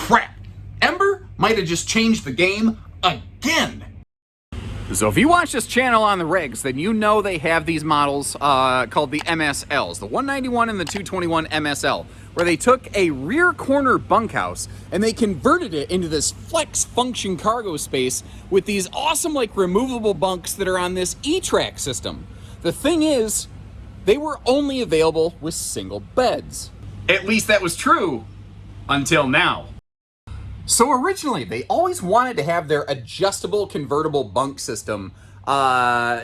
crap. Ember might have just changed the game again. So if you watch this channel on the rigs, then you know they have these models called the MSLs, the 191 and the 221 MSL, where they took a rear corner bunkhouse and they converted it into this flex function cargo space with these awesome like removable bunks that are on this E-Track system. The thing is, they were only available with single beds. At least that was true until now. So originally, they always wanted to have their adjustable convertible bunk system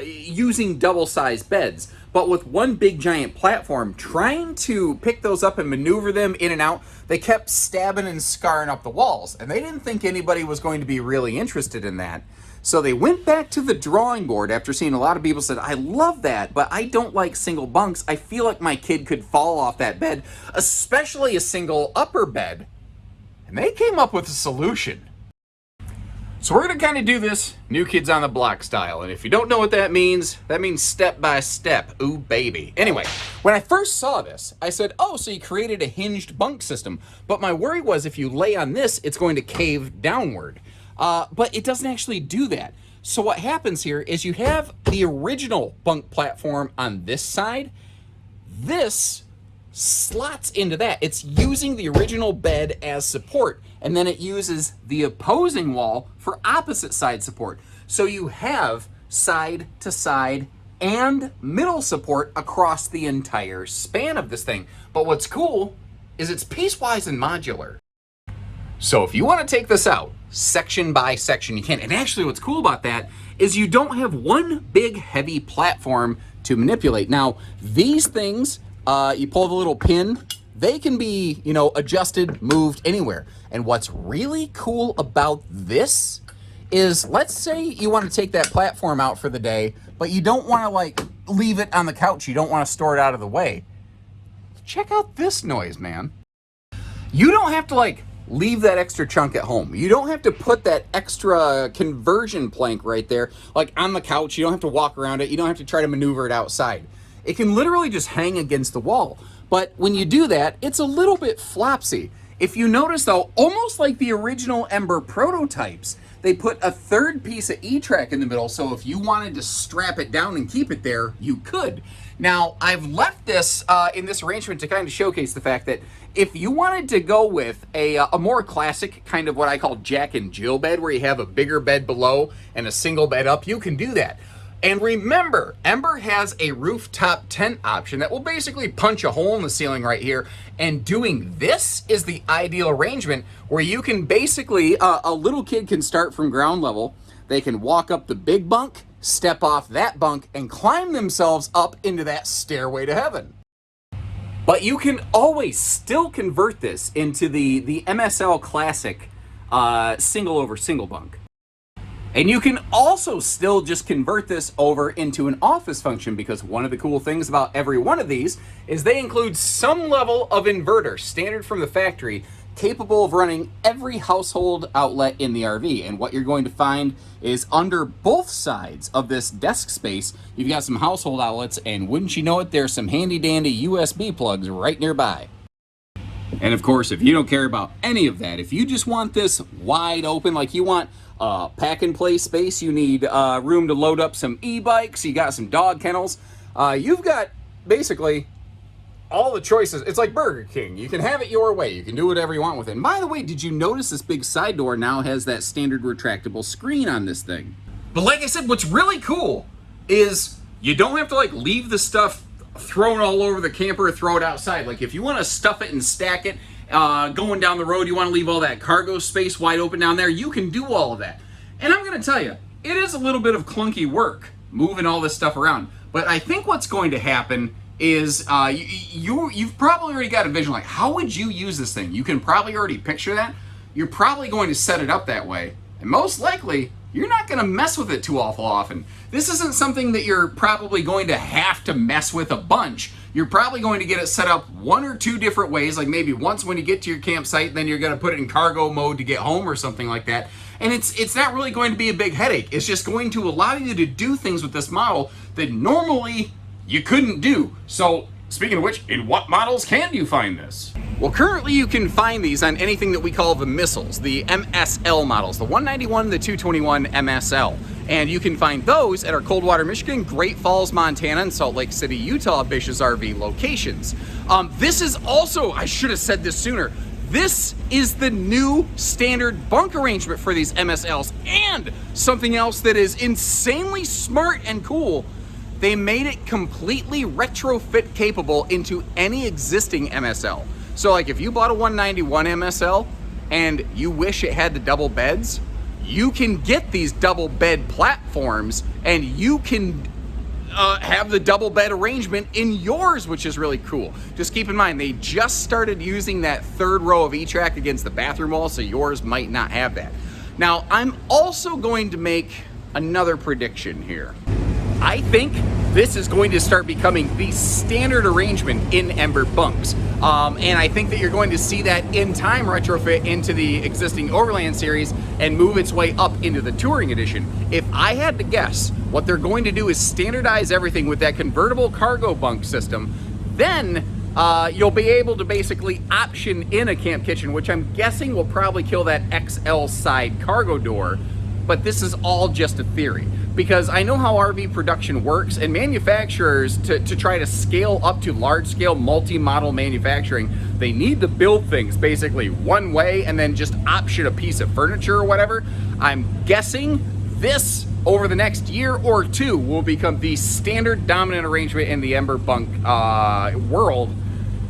using double-sized beds. But with one big giant platform, trying to pick those up and maneuver them in and out, they kept stabbing and scarring up the walls. And they didn't think anybody was going to be really interested in that. So they went back to the drawing board after seeing a lot of people said, I love that, but I don't like single bunks. I feel like my kid could fall off that bed, especially a single upper bed. And they came up with a solution. So we're going to kind of do this New Kids on the Block style. And if you don't know what that means step by step. Ooh, baby. Anyway, when I first saw this, I said, oh, so you created a hinged bunk system. But my worry was if you lay on this, it's going to cave downward. But it doesn't actually do that. So what happens here is you have the original bunk platform on this side. This slots into that. It's using the original bed as support, and then it uses the opposing wall for opposite side support. So you have side to side and middle support across the entire span of this thing. But what's cool is it's piecewise and modular. So if you want to take this out section by section, you can. And actually what's cool about that is you don't have one big heavy platform to manipulate. Now, these things, you pull the little pin, they can be, adjusted, moved anywhere. And what's really cool about this is, let's say you want to take that platform out for the day, but you don't want to leave it on the couch. You don't want to store it out of the way. Check out this noise, man. You don't have to leave that extra chunk at home. You don't have to put that extra conversion plank right there, on the couch. You don't have to walk around it. You don't have to try to maneuver it outside. It can literally just hang against the wall. But when you do that, it's a little bit flopsy. If you notice though, almost like the original Ember prototypes, they put a third piece of E-Track in the middle, so if you wanted to strap it down and keep it there, you could. Now, I've left this in this arrangement to kind of showcase the fact that if you wanted to go with a more classic kind of what I call Jack and Jill bed, where you have a bigger bed below and a single bed up, you can do that. And remember, Ember has a rooftop tent option that will basically punch a hole in the ceiling right here. And doing this is the ideal arrangement where you can basically, a little kid can start from ground level. They can walk up the big bunk, step off that bunk, and climb themselves up into that stairway to heaven. But you can always still convert this into the MSL Classic single over single bunk. And you can also still just convert this over into an office function, because one of the cool things about every one of these is they include some level of inverter, standard from the factory, capable of running every household outlet in the RV. And what you're going to find is under both sides of this desk space, you've got some household outlets, and wouldn't you know it, there's some handy dandy USB plugs right nearby. And of course, if you don't care about any of that, if you just want this wide open, like you want pack and play space, you need room to load up some e-bikes, you got some dog kennels, you've got basically all the choices. It's like Burger King. You can have it your way. You can do whatever you want with it. And by the way, did you notice this big side door now has that standard retractable screen on this thing? But like I said, what's really cool is you don't have to leave the stuff thrown all over the camper or throw it outside. If you want to stuff it and stack it, going down the road, you want to leave all that cargo space wide open down there, you can do all of that. And I'm going to tell you, it is a little bit of clunky work moving all this stuff around. But I think what's going to happen is you've probably already got a vision, how would you use this thing? You can probably already picture that. You're probably going to set it up that way. And most likely, you're not going to mess with it too awful often. This isn't something that you're probably going to have to mess with a bunch. You're probably going to get it set up one or two different ways, maybe once when you get to your campsite, then you're going to put it in cargo mode to get home or something like that. And it's not really going to be a big headache. It's just going to allow you to do things with this model that normally you couldn't do. So Speaking of which, in what models can you find this? Well, currently you can find these on anything that we call the missiles, the MSL models, the 191 and the 221 MSL. And you can find those at our Coldwater, Michigan, Great Falls, Montana, and Salt Lake City, Utah, Bish's RV locations. This is also, I should have said this sooner, this is the new standard bunk arrangement for these MSLs. And something else that is insanely smart and cool, they made it completely retrofit capable into any existing MSL. So like if you bought a 191 MSL and you wish it had the double beds, you can get these double bed platforms and you can have the double bed arrangement in yours, which is really cool. Just keep in mind, they just started using that third row of E-Track against the bathroom wall, so yours might not have that. Now, I'm also going to make another prediction here. I think this is going to start becoming the standard arrangement in Ember bunks. And I think that you're going to see that in time retrofit into the existing Overland series and move its way up into the Touring Edition. If I had to guess, what they're going to do is standardize everything with that convertible cargo bunk system. Then you'll be able to basically option in a camp kitchen, which I'm guessing will probably kill that XL side cargo door. But this is all just a theory, because I know how RV production works, and manufacturers, to try to scale up to large-scale multi-model manufacturing, they need to build things basically one way and then just option a piece of furniture or whatever. I'm guessing this, over the next year or two, will become the standard dominant arrangement in the Ember bunk world.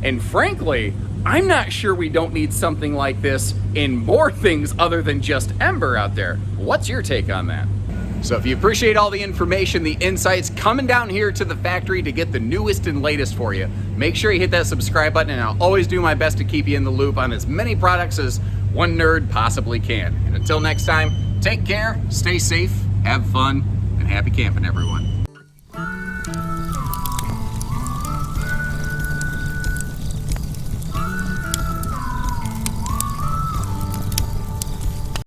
And frankly, I'm not sure we don't need something like this in more things other than just Ember out there. What's your take on that? So if you appreciate all the information, the insights, coming down here to the factory to get the newest and latest for you, make sure you hit that subscribe button, and I'll always do my best to keep you in the loop on as many products as one nerd possibly can. And until next time, take care, stay safe, have fun, and happy camping, everyone.